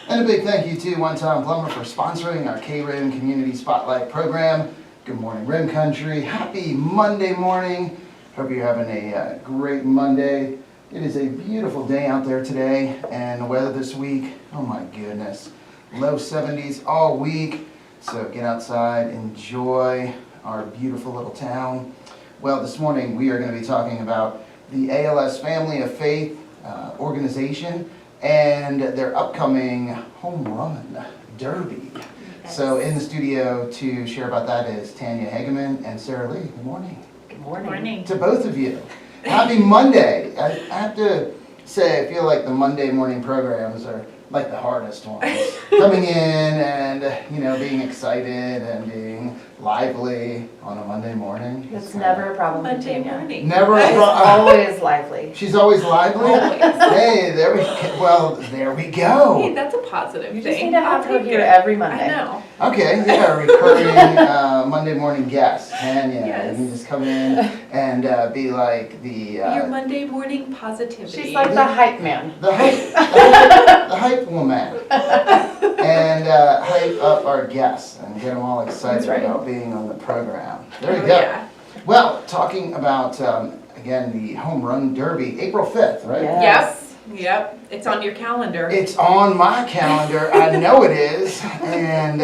And a big thank you to One Time Plumber for sponsoring our KRIM Community Spotlight program. Good morning, Rim Country. Happy Monday morning. Hope you're having a great Monday. It is a beautiful day out there today, and the weather this week, oh my goodness, low 70s all week. So get outside, enjoy our beautiful little town. Well, this morning we are going to be talking about the ALS Family of Faith organization and their upcoming home run derby. Yes. So in the studio to share about that is Tanya Hageman and Sarah Lee. Good morning. Good morning. To both of you. Happy Monday. I have to say, I feel like the Monday morning programs are like the hardest ones. Coming in and, being excited and being lively on a Monday morning. It's never a problem with Monday Tanya. morning. Never a problem. Always lively. She's always lively? Always. Hey, there we go. Hey, that's a positive You thing. just need to have I'll her take here it. every Monday. I know. Okay, yeah, recurring Monday morning guest, Tanya. Yes. You can just come in and be like the... Your Monday morning positivity. She's like the hype man. the hype woman. And hype up our guests and get them all excited That's right. about being on the program. There you Oh, go. yeah. Well, talking about, again, the Home Run Derby, April 5th, right? Yeah. Yes. Yep. It's on your calendar. It's on my calendar. I know it is. And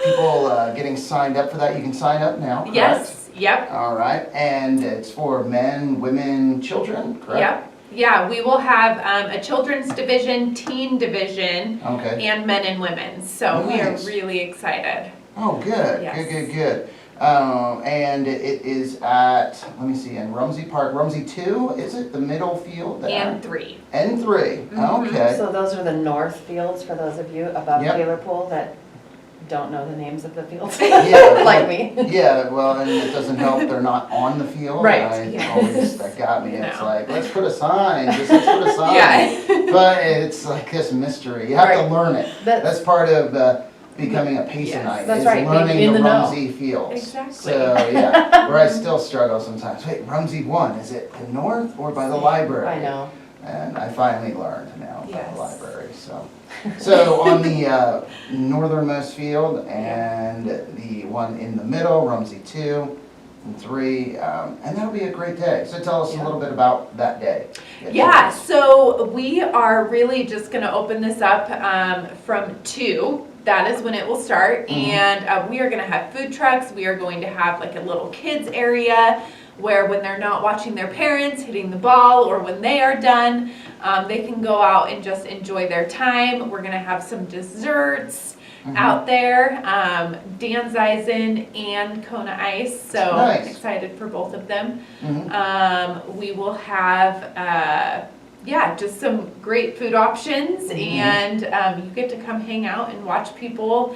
people getting signed up for that. You can sign up now, correct? Yes. Yep. All right. And it's for men, women, children, correct? Yep. Yeah, we will have a children's division, teen division, Okay. and men and women. So we are Nice. really excited. Oh, good. Yes. Good. And it is at, let me see, in Rumsey Park, Rumsey 2, is it? The middle field there? And 3. And 3. Mhm. Okay. So those are the north fields for those of you above Yep. Taylor Pool that don't know the names of the fields. Yeah. Like me. Yeah, well, and it doesn't help they're not on the field. Right. That got me. It's No. like, let's put a sign, just let's put a sign. Yeah. But it's like this mystery. You have to Right. learn it. That's part of becoming a Pacenite. Yes. That's is right, being learning in the the know. Rumsey fields. Exactly. So, yeah, where I still struggle sometimes. Wait, Rumsey 1, is it the north or by the library? I know. And I finally learned now by Yes. the library, So on the northernmost field and the one in the middle, Rumsey 2 and 3, and that'll be a great day. So tell us a Yeah. little bit about that day. Yeah, so we are really just going to open this up from 2. That is when it will start. Mhm. And we are going to have food trucks. We are going to have like a little kids area where when they're not watching their parents hitting the ball, or when they are done, they can go out and just enjoy their time. We're going to have some desserts Mhm. out there, Dan Zeisen and Kona Ice. So Nice. excited for both of them. Mhm. We will have, just some great food options, Mhm. and you get to come hang out and watch people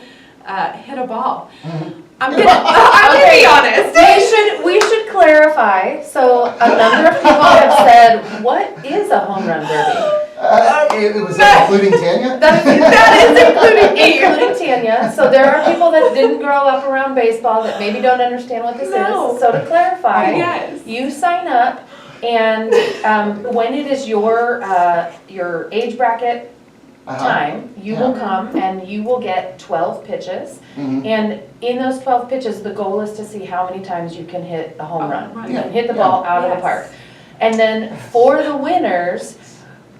hit a ball. Mhm. I'm gonna be honest. We should clarify. So a number of people have said, what is a home run derby? It was that including Tanya? That is including me. Including Tanya. So there are people that didn't grow up around baseball that maybe don't understand what this No. is. So to clarify, Yes. you sign up, and when it is your age bracket time, you will come and you will get 12 pitches. Mhm. And in those 12 pitches, the goal is to see how many times you can hit a home run. You Yeah. can hit the ball out of the Yes. park. And then for the winners,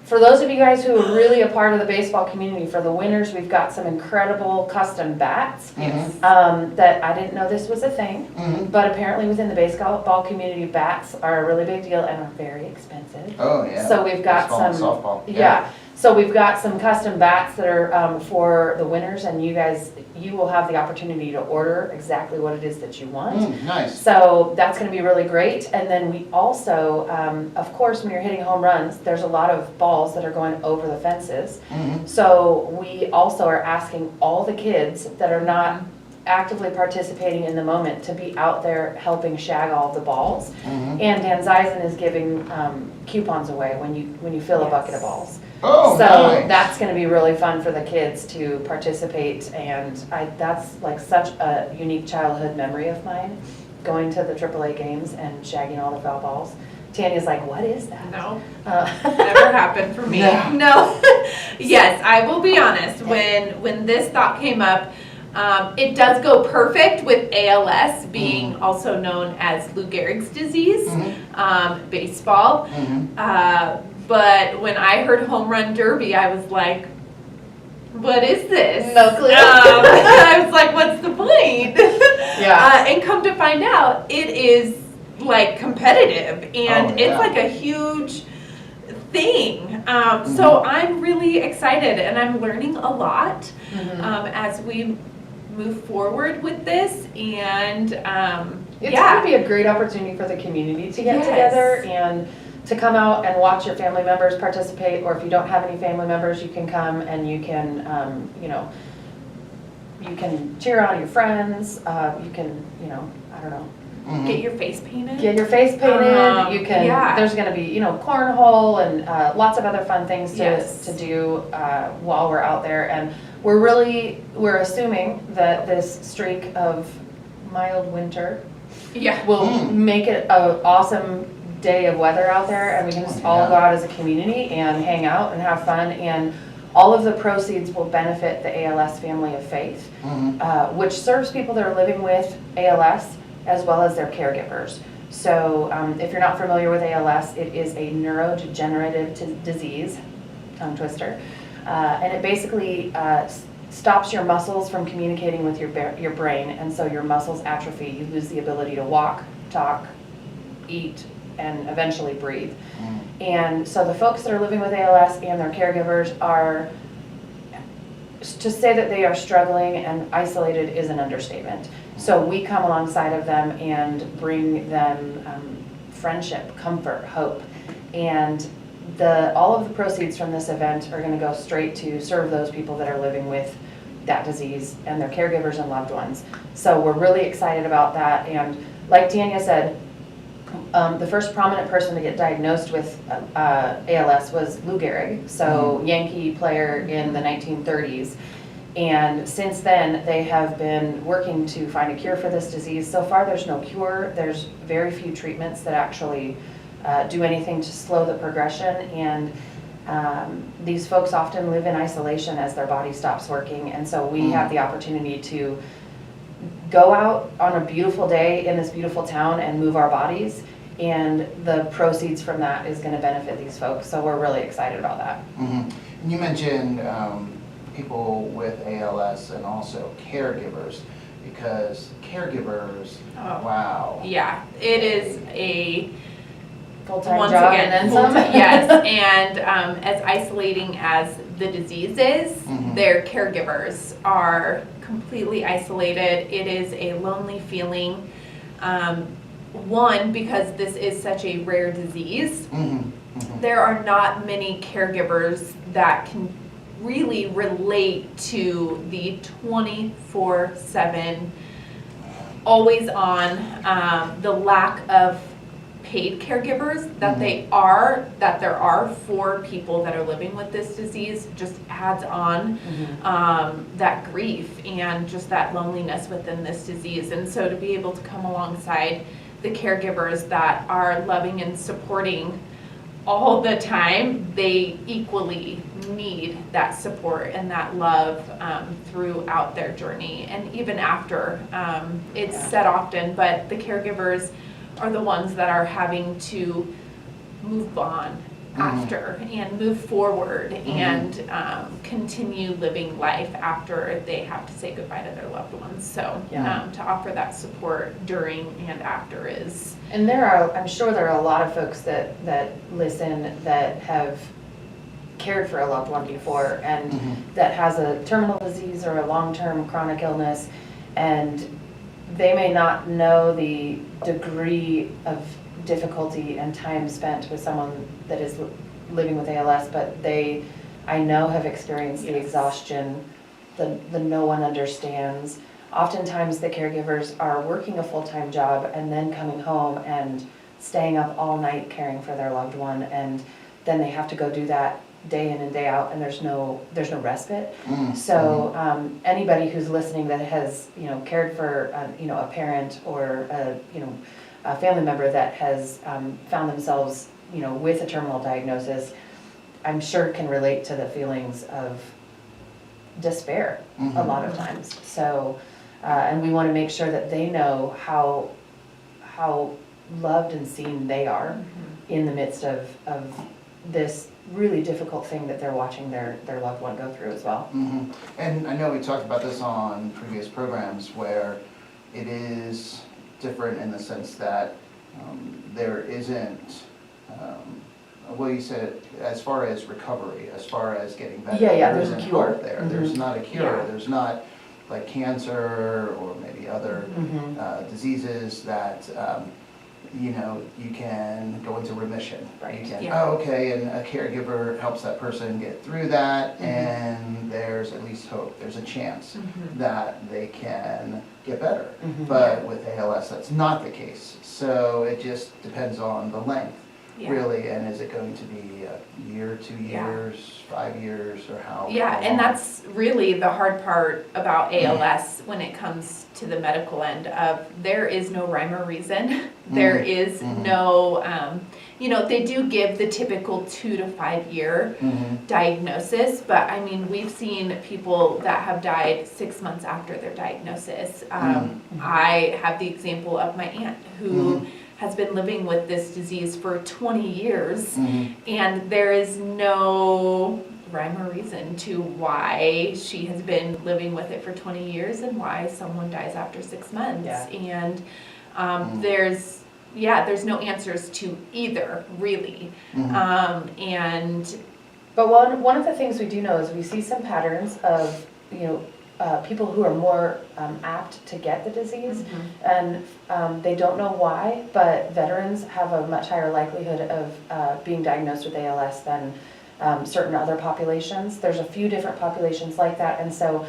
for those of you guys who are really a part of the baseball community, for the winners, we've got some incredible custom bats Mhm. that I didn't know this was a thing. Mhm. But apparently within the baseball community, bats are a really big deal and are very expensive. Oh, yeah. So we've got Baseball and some, softball. yeah. So we've got some custom bats that are for the winners, and you will have the opportunity to order exactly what it is that you want. Nice. So that's going to be really great. And then we also, of course, when you're hitting home runs, there's a lot of balls that are going over the fences. Mhm. So we also are asking all the kids that are not actively participating in the moment to be out there helping shag all the balls. Mhm. And Dan Zeisen is giving coupons away when you fill a bucket of Yes. balls. Oh, So nice. that's going to be really fun for the kids to participate, and that's like such a unique childhood memory of mine, going to the AAA games and shagging all the foul balls. Tanya's like, what is that? No, Uh, never happened for me. No. No. Yes, I will be honest, when this thought came up, it does go perfect with ALS being also known as Lou Gehrig's disease, baseball. But when I heard home run derby, I was like, what is this? No clue. I was like, what's the point? Yeah. And come to find out, it is like competitive, and Oh, yeah. it's like a huge thing. So I'm really excited, and I'm learning a lot as we move forward with this, and It's going to be a great opportunity for the community to get together and to come out and watch your family members participate, or if you don't have any family members, you can come and you can, you can cheer on your friends, you can, I don't know. Get your face painted. Get your face painted, you can, yeah. there's gonna be, cornhole and lots of other fun things Yes. to do while we're out there. And we're assuming that this streak of mild winter will make it an awesome day of weather out there, and we can just all go out as a community and hang out and have fun. And all of the proceeds will benefit the ALS Family of Faith, which serves people that are living with ALS as well as their caregivers. So if you're not familiar with ALS, it is a neurodegenerative disease, tongue twister, and it basically stops your muscles from communicating with your brain, and so your muscles atrophy. You lose the ability to walk, talk, eat, and eventually breathe. And so the folks that are living with ALS and their caregivers are, to say that they are struggling and isolated is an understatement. So we come alongside of them and bring them friendship, comfort, hope, and all of the proceeds from this event are going to go straight to serve those people that are living with that disease and their caregivers and loved ones. So we're really excited about that. And like Tanya said, the first prominent person to get diagnosed with ALS was Lou Gehrig, so Yankee player in the 1930s. And since then, they have been working to find a cure for this disease. So far, there's no cure. There's very few treatments that actually do anything to slow the progression. And these folks often live in isolation as their body stops working. And so we have the opportunity to go out on a beautiful day in this beautiful town and move our bodies. And the proceeds from that is going to benefit these folks. So we're really excited about that. And you mentioned people with ALS and also caregivers, because caregivers, wow. Yeah, it is a Full-time job and then some. Yes, and as isolating as the disease is, their caregivers are completely isolated. It is a lonely feeling. One, because this is such a rare disease, there are not many caregivers that can really relate to the 24/7, always on, the lack of paid caregivers that there are for people that are living with this disease. Just adds on that grief and just that loneliness within this disease. And so to be able to come alongside the caregivers that are loving and supporting all the time, they equally need that support and that love throughout their journey and even after. It's said often, but the caregivers are the ones that are having to move on after and move forward and continue living life after they have to say goodbye to their loved ones. So to offer that support during and after is. And I'm sure there are a lot of folks that listen that have cared for a loved one before and that has a terminal disease or a long-term chronic illness, and they may not know the degree of difficulty and time spent with someone that is living with ALS, but I know have experienced the exhaustion, the no one understands. Oftentimes the caregivers are working a full-time job and then coming home and staying up all night caring for their loved one, and then they have to go do that day in and day out, and there's no respite. So anybody who's listening that has cared for a parent or a family member that has found themselves with a terminal diagnosis, I'm sure can relate to the feelings of despair a lot of times. So, and we want to make sure that they know how loved and seen they are in the midst of this really difficult thing that they're watching their loved one go through as well. And I know we talked about this on previous programs where it is different in the sense that there isn't, well, you said as far as recovery, as far as getting better, there there's isn't a cure. hope there. There's not a cure. Yeah. There's not like cancer or maybe other diseases that you know, you can go into remission. Right. You can, Yeah. oh, okay, and a caregiver helps that person get through that, and there's at least hope. There's a chance that they can get better. But with ALS, that's not the case. So it just depends on the length, really, and is it going to be a year, 2 years, 5 years, or how? Yeah, how and long? that's really the hard part about ALS when it comes to the medical end of there is no rhyme or reason. There is no, you know, they do give the typical 2 to 5 year diagnosis, but I mean, we've seen people that have died 6 months after their diagnosis. I have the example of my aunt who has been living with this disease for 20 years, and there is no rhyme or reason to why she has been living with it for 20 years and why someone dies after 6 months. Yeah. And there's no answers to either, really. But one of the things we do know is we see some patterns of, people who are more apt to get the disease, and they don't know why, but veterans have a much higher likelihood of being diagnosed with ALS than certain other populations. There's a few different populations like that, and so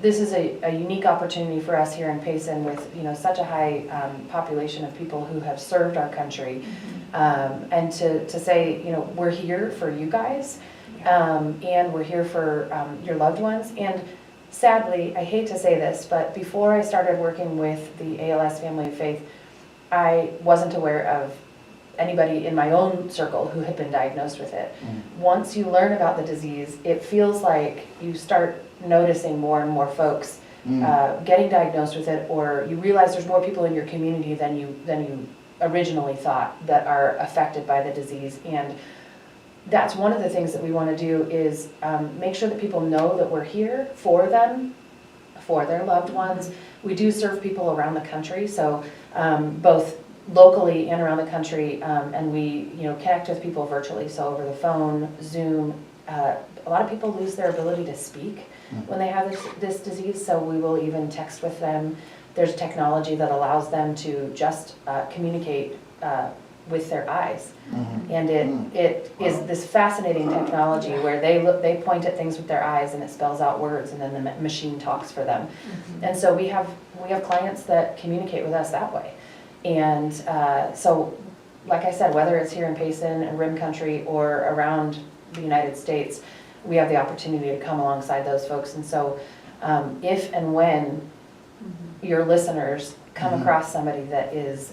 this is a unique opportunity for us here in Payson with such a high population of people who have served our country, and to say we're here for you guys, and we're here for your loved ones. And sadly, I hate to say this, but before I started working with the ALS Family of Faith, I wasn't aware of anybody in my own circle who had been diagnosed with it. Once you learn about the disease, it feels like you start noticing more and more folks getting diagnosed with it, or you realize there's more people in your community than you originally thought that are affected by the disease. And that's one of the things that we want to do is make sure that people know that we're here for them, for their loved ones. We do serve people around the country, so both locally and around the country, and we connect with people virtually, so over the phone, Zoom. A lot of people lose their ability to speak when they have this disease, so we will even text with them. There's technology that allows them to just communicate with their eyes, and it is this fascinating technology where they point at things with their eyes and it spells out words, and then the machine talks for them. And so we have clients that communicate with us that way. And so, like I said, whether it's here in Payson and Rim Country or around the United States, we have the opportunity to come alongside those folks. And so if and when your listeners come across somebody that is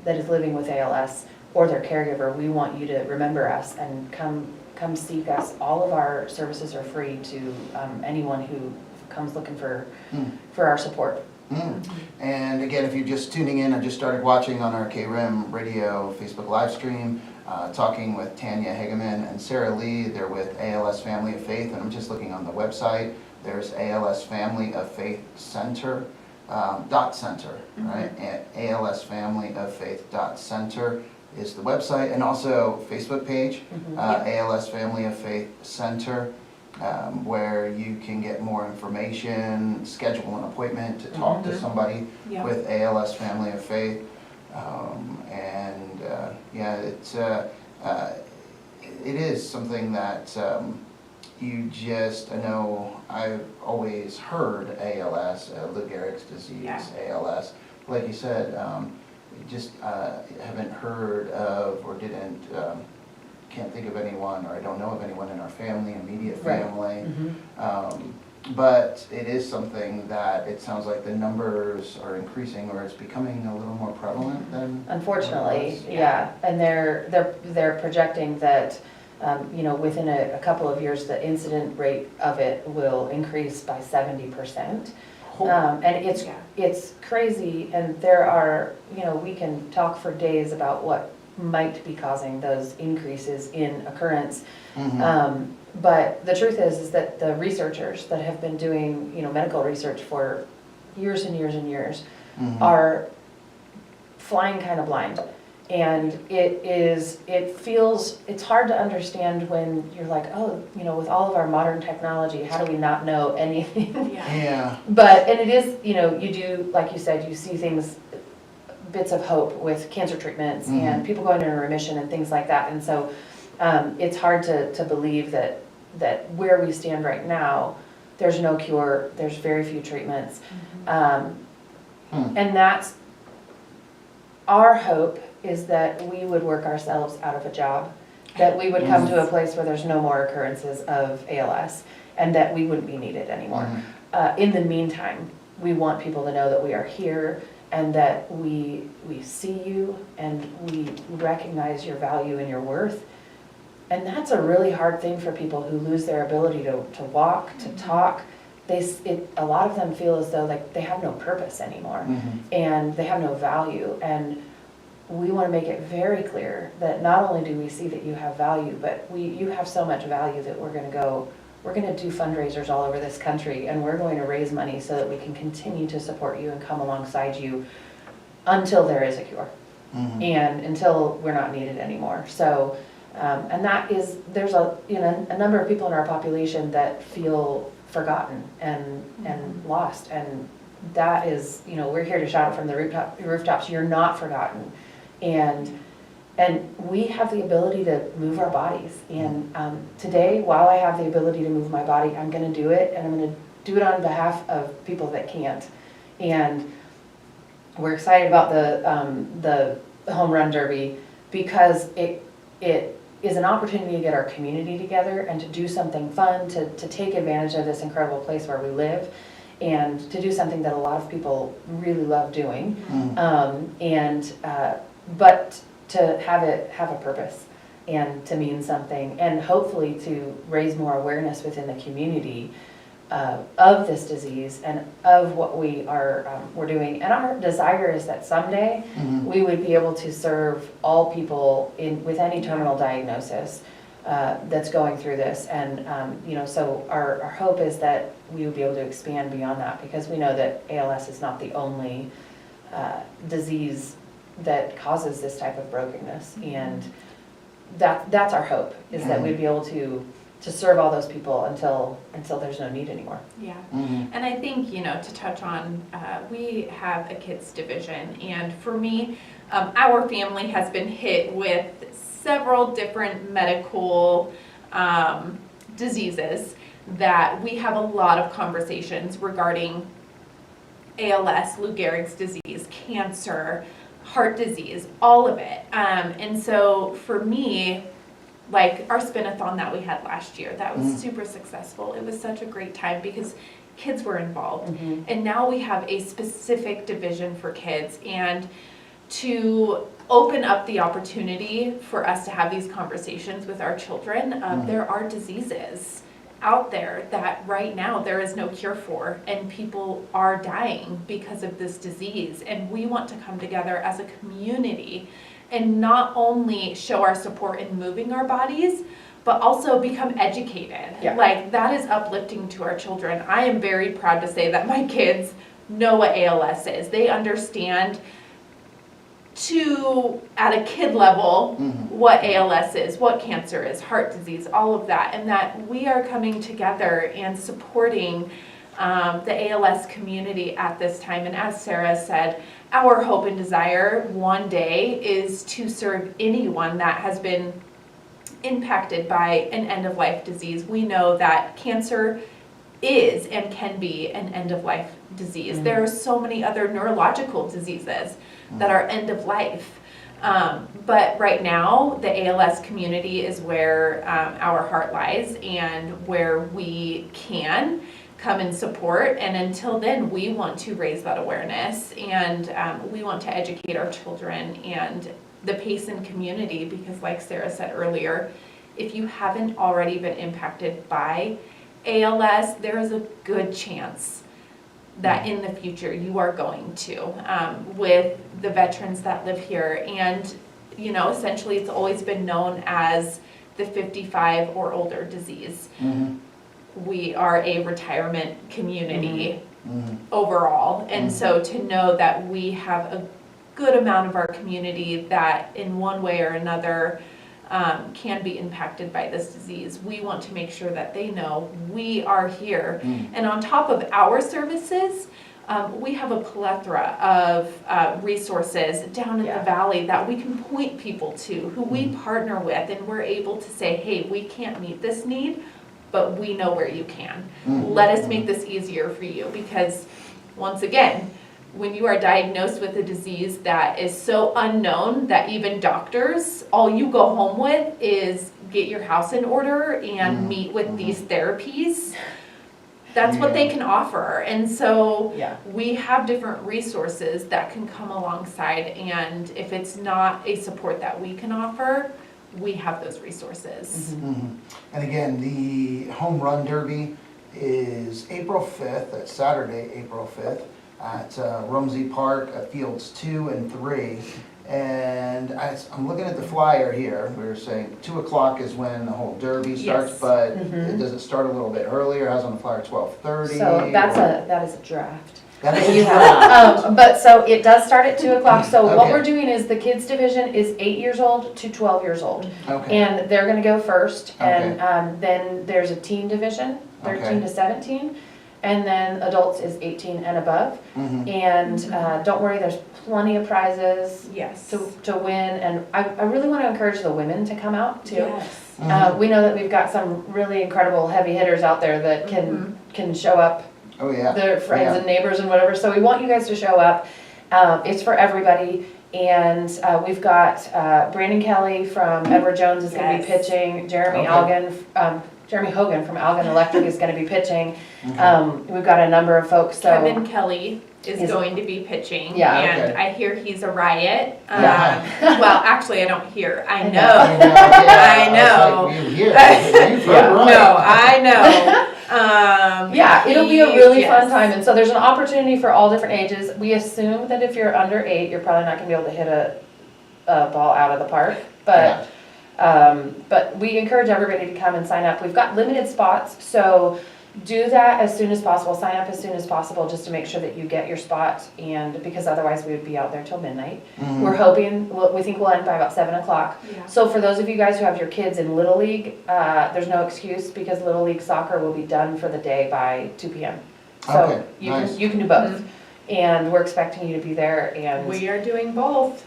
living with ALS or their caregiver, we want you to remember us and come seek us. All of our services are free to anyone who comes looking for our support. And again, if you're just tuning in or just started watching on our KRIM radio Facebook live stream, talking with Tanya Hageman and Sarah Lee. They're with ALS Family of Faith, and I'm just looking on the website. There's ALS Family of Faith Center, .center, right? And ALS Family of Faith .center is the website, and also Facebook page, ALS Family of Faith Center. Where you can get more information, schedule an appointment to talk to somebody with ALS Family of Faith, it is something that you just, I know I've always heard ALS, Lou Gehrig's disease, ALS, like you said, just haven't heard of or can't think of anyone, or I don't know of anyone in our family, immediate family. But it is something that it sounds like the numbers are increasing, or it's becoming a little more prevalent than. Unfortunately, yeah. And they're projecting that within a couple of years, the incident rate of it will increase by 70%. And it's crazy, and there are, we can talk for days about what might be causing those increases in occurrence. But the truth is that the researchers that have been doing, medical research for years and years and years are flying kind of blind. And it's hard to understand when you're like, oh, with all of our modern technology, how do we not know anything? Yeah. But, and it is, you do, like you said, you see things, bits of hope with cancer treatments and people going into remission and things like that. And so it's hard to believe that where we stand right now, there's no cure, there's very few treatments. And that's our hope, is that we would work ourselves out of a job, that we would come to a place where there's no more occurrences of ALS, and that we wouldn't be needed anymore. In the meantime, we want people to know that we are here, and that we see you, and we recognize your value and your worth. And that's a really hard thing for people who lose their ability to walk, to talk. A lot of them feel as though like they have no purpose anymore, and they have no value. And we want to make it very clear that not only do we see that you have value, but you have so much value that we're going to do fundraisers all over this country, and we're going to raise money so that we can continue to support you and come alongside you until there is a cure, and until we're not needed anymore. So, and that is, there's a number of people in our population that feel forgotten and lost, and that is, we're here to shout it from the rooftops. You're not forgotten. And we have the ability to move our bodies. And today, while I have the ability to move my body, I'm going to do it, and I'm going to do it on behalf of people that can't. And we're excited about the Home Run Derby, because it is an opportunity to get our community together and to do something fun, to take advantage of this incredible place where we live, and to do something that a lot of people really love doing. But to have a purpose and to mean something, and hopefully to raise more awareness within the community of this disease and of what we're doing. And our desire is that someday we would be able to serve all people with any terminal diagnosis that's going through this. And so our hope is that we would be able to expand beyond that, because we know that ALS is not the only disease that causes this type of brokenness. And that's our hope, is that we'd be able to serve all those people until there's no need anymore. Yeah. And I think, to touch on, we have a kids division, and for me, our family has been hit with several different medical diseases that we have a lot of conversations regarding: ALS, Lou Gehrig's disease, cancer, heart disease, all of it. And so for me, like our spin-a-thon that we had last year, that was super successful. It was such a great time because kids were involved. And now we have a specific division for kids, and to open up the opportunity for us to have these conversations with our children. There are diseases out there that right now there is no cure for, and people are dying because of this disease. And we want to come together as a community and not only show our support in moving our bodies, but also become educated. Like, that is uplifting to our children. I am very proud to say that my kids know what ALS is. They understand at a kid level, what ALS is, what cancer is, heart disease, all of that, and that we are coming together and supporting the ALS community at this time. And as Sarah said, our hope and desire one day is to serve anyone that has been impacted by an end-of-life disease. We know that cancer is and can be an end-of-life disease. There are so many other neurological diseases that are end-of-life. But right now, the ALS community is where our heart lies and where we can come and support. And until then, we want to raise that awareness, and we want to educate our children and the Payson community, because like Sarah said earlier, if you haven't already been impacted by ALS, there is a good chance that in the future you are going to, with the veterans that live here. And, you know, essentially it's always been known as the 55 or older disease. We are a retirement community overall. And so to know that we have a good amount of our community that in one way or another can be impacted by this disease, we want to make sure that they know we are here. And on top of our services, we have a plethora of resources down in the valley that we can point people to, who we partner with, and we're able to say, hey, we can't meet this need, but we know where you can. Let us make this easier for you, because once again, when you are diagnosed with a disease that is so unknown that even doctors, all you go home with is get your house in order and meet with these therapies, that's what they can offer. And so we have different resources that can come alongside, and if it's not a support that we can offer, we have those resources. And again, the Home Run Derby is April 5th, that's Saturday, April 5th, at Rumsey Park at fields 2 and 3. And I'm looking at the flyer here. We were saying 2 o'clock is when the whole derby starts, but does it start a little bit earlier? It has on the flyer 12:30. So that is a draft. That is You a have, draft. but so it does start at 2 o'clock. So what Okay. we're doing is the kids division is 8 years old to 12 years old. Okay. And they're gonna go first. Okay. And then there's a teen division, 13 Okay. to 17. And then adults is 18 and above. And don't worry, there's plenty of prizes Yes. to win. And I really want to encourage the women to come out too. Yes. We know that we've got some really incredible heavy hitters out there that can show up, Oh, yeah. their friends and neighbors and whatever. So we want you guys to show up. It's for everybody. And we've got Brandon Kelly from Edward Jones is going to be pitching. Jeremy Hogan from Algen Electric is going to be pitching. We've got a number of folks. So Kevin Kelly is going to be pitching. Yeah. And Okay. I hear he's a riot. Yeah. Well, actually, I don't hear. I know. I know. Like, you hear it. You've heard right. No, I know. yeah, it'll be a really fun time. And so there's an opportunity for all different ages. We assume that if you're under 8, you're probably not going to be able to hit a ball out of the park. But we encourage everybody to come and sign up. We've got limited spots, so do that as soon as possible. Sign up as soon as possible just to make sure that you get your spot, and because otherwise we would be out there till midnight. We're hoping, we think we'll end by about 7 o'clock. Yeah. So for those of you guys who have your kids in Little League, there's no excuse because Little League soccer will be done for the day by 2 p.m. So Okay, nice. you can do both. And we're expecting you to be there, and We are doing both.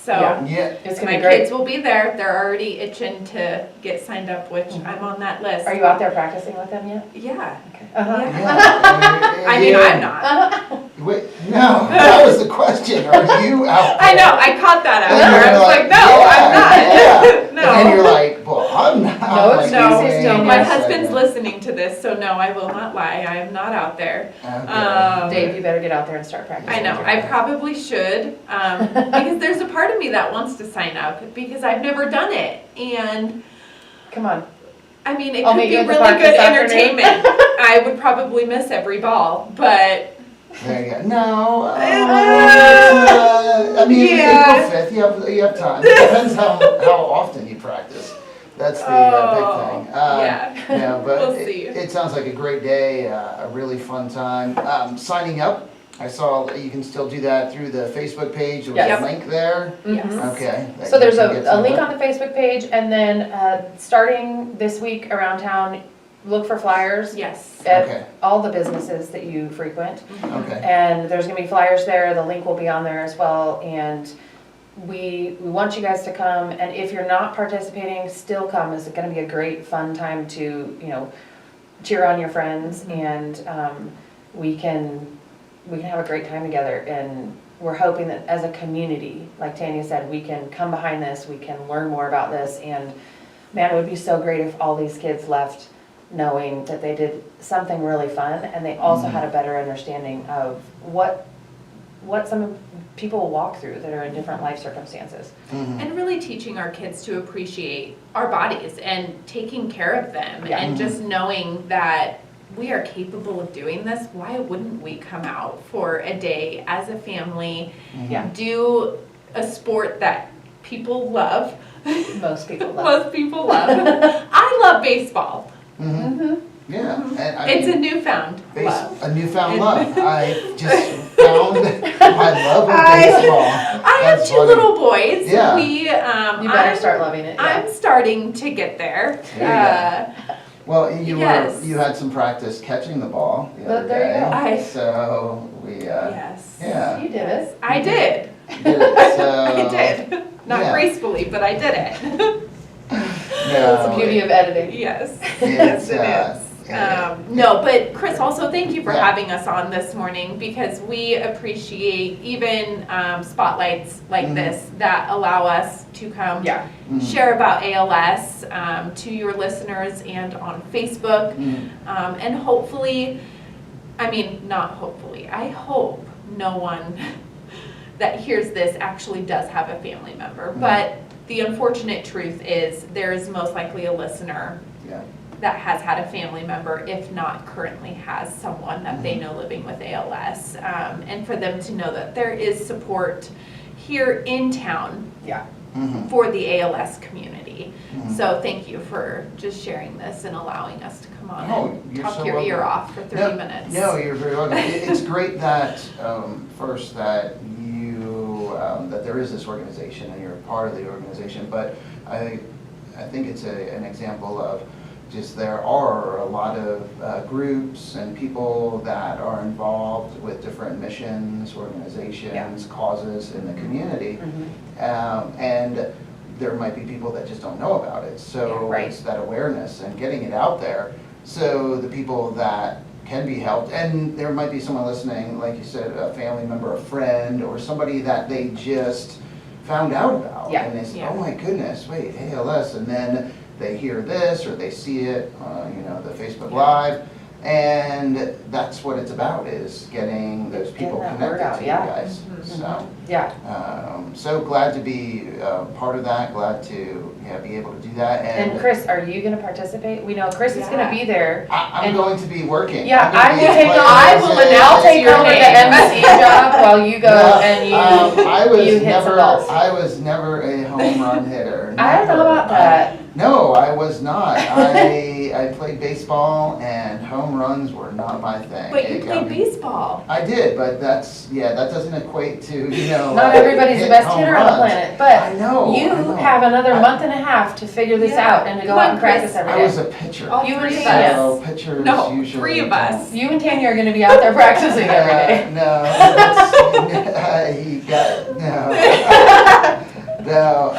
So Yeah. it's gonna my be great. kids will be there. They're already itching to get signed up, which I'm on that list. Are you out there practicing with them yet? Yeah. Okay. Yeah. I mean, I'm not. Wait, no, that was the question. Are you out I there? know, I caught that And after. I you're was like, no, I'm not. Yeah. And then you're like, well, I'm not. No Like, excuses, wait Daniel. a My second. husband's listening to this, so no, I will not lie. I am not out there. Okay. Dave, you better get out there and start practicing. I know, with your I kids. probably should, because there's a part of me that wants to sign up because I've never done it. And Come on. I mean, it I'll could meet be you at the really park good this afternoon. entertainment. I would probably miss every ball, but There you go. No. I mean, Yeah. April 5th, you have time. It depends how often you practice. That's the big thing. yeah. Yeah, but We'll see. it sounds like a great day, a really fun time. Signing up, I saw that you can still do that through the Facebook page. There's Yes. a link there. Yes. Okay. that So you there's can get a some link of on the Facebook page, and then starting this week around town, look for flyers Yes. at Okay. all the businesses that you frequent. Okay. And there's gonna be flyers there, the link will be on there as well, and we want you guys to come, and if you're not participating, still come. It's gonna be a great, fun time to, cheer on your friends, and we can have a great time together, and we're hoping that as a community, like Tanya said, we can come behind this, we can learn more about this, and man, it would be so great if all these kids left knowing that they did something really fun, and they also had a better understanding of what what some people walk through that are in different life circumstances. And really teaching our kids to appreciate our bodies and taking care of them Yeah. and just knowing that we are capable of doing this. Why wouldn't we come out for a day as a family, Yeah. do a sport that people love? Most people love. Most people love. I love baseball. Yeah, and I It's mean, a newfound love. a newfound love. I just found my love of baseball. I have That's two funny. little boys. Yeah. We, You better start loving it. Yeah. I'm starting to get there. There you Well, you Yes. you had some practice catching the ball the other there you day. go. So we Yes. yeah. You did it. I did. did it. So I did. Not yeah. gracefully, but I did it. That's the beauty of editing. Yes. It's, Yes, it is. No, but Chris, also thank you for Yeah. having us on this morning because we appreciate even spotlights like this that allow us to come Yeah. share about ALS to your listeners and on Facebook. And hopefully, I mean, not hopefully, I hope no one that hears this actually does have a family member. But the unfortunate truth is there is most likely a listener Yeah. that has had a family member, if not currently has someone that they know living with ALS. And for them to know that there is support here in town Yeah. for the ALS community. So thank you for just sharing this and allowing us to come on Oh, and you're talk so your ear welcome. off for 30 minutes. No, you're very welcome. It's great that, first, that that there is this organization and you're a part of the organization, but I think it's an example of just there are a lot of groups and people that are involved with different missions, organizations, causes in the community. And there might be people that just don't know about it. So it's that awareness and getting it out there so the people that can be helped, and there might be someone listening, like you said, a family member, a friend, or somebody that they just found out about. Yeah. And they say, oh my goodness, wait, ALS, and then they hear this or they see it, the Facebook Live, and that's what it's about, is getting those people Getting that word connected out, to yeah. you guys. So, Yeah. so glad to be part of that, glad to be able to do that. And Chris, are you going to participate? We know Chris is going to be there. I'm and- going to be working. Yeah, I'm gonna I be will take playing I as will a- now take your over the name. MC job while you go and you hit some balls. I was never a home run hitter. I don't know never. about that. No, I was not. I played baseball and home runs were not my thing. But you It got played me- baseball. I did, but that doesn't equate to, Not everybody's the hit best home hitter on the runs. planet, but I know. you I know. have another I- month and a half to figure this Yeah. out and to go Come out on, and practice Chris. every I day. was a pitcher. All You and three of Tanya. us. So pitchers No, usually 3 of don't- us. You and Tanya are going to be out there practicing every day. No, that's, he got, no. No,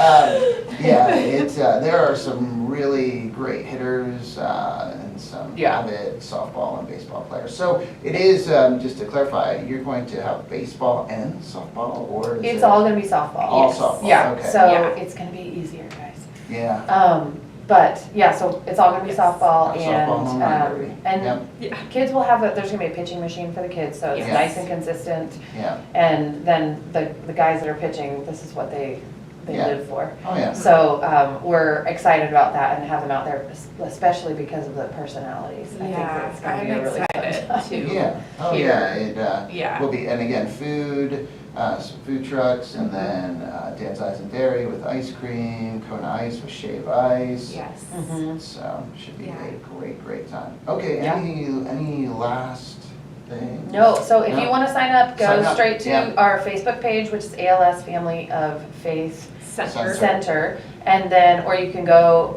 it's, there are some really great hitters, and some avid softball and baseball players. So it is, just to clarify, you're going to have baseball and softball, or is It's it all going to be softball. all Yes. softball? Yeah, Okay. so Yeah. it's going to be easier, guys. Yeah. But yeah, so it's all gonna be softball Softball, home run derby. and Yep. Yeah. kids will have there's gonna be a pitching machine for the kids, so it's Yes. nice and consistent. Yeah. And then the guys that are pitching, this is what they Yeah. live for. Oh, yeah. So we're excited about that and have them out there, especially because of the personalities. I think Yeah, that it's gonna be I'm a really excited fun time. too. Yeah. Oh, Here. yeah. It Yeah. will be, and again, food, some food trucks, and then Dan's Ice and Dairy with ice cream, Kona Ice with shave ice. Yes. Mhm. So should be Yeah. a great time. Okay. Yeah. Any last things? No, so if you No. want to sign up, go Sign up, straight to yeah. our Facebook page, which is ALS Family of Faith Center. Center, and then, or you can go,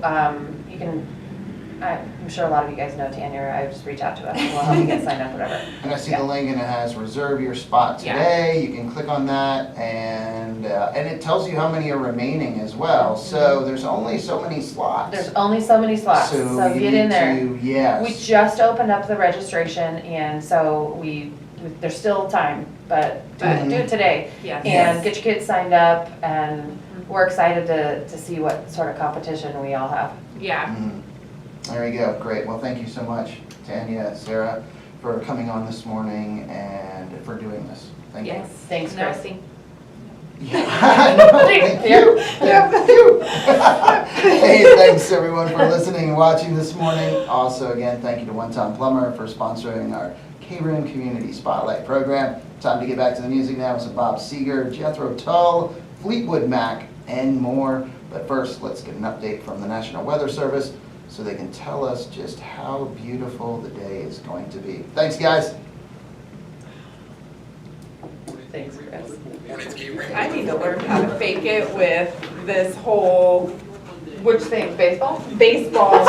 you can, I'm sure a lot of you guys know Tanya, I just reach out to us, and we'll help you get signed up, whatever. And I see Yeah. the link and it has reserve your spot Yeah. today. You can click on that and it tells you how many are remaining as well. So there's only so many slots. There's only so many slots, so you get need in there. to- yes. We just opened up the registration, and so there's still time, but do it today. Yes. And get your kids signed up, and we're excited to see what sort of competition we all have. Yeah. There you go. Great. Well, thank you so much, Tanya, Sarah, for coming on this morning and for doing this. Thank you. Yes. Thanks, No, Chris. Yeah, no, thank you. Thank you. Hey, thanks everyone for listening and watching this morning. Also, again, thank you to One Time Plumber for sponsoring our KRIM Community Spotlight program. Time to get back to the music now with some Bob Seger, Jethro Tull, Fleetwood Mac, and more. But first, let's get an update from the National Weather Service so they can tell us just how beautiful the day is going to be. Thanks, guys. Thanks, Chris. I need to learn how to fake it with this whole Which thing, baseball? baseball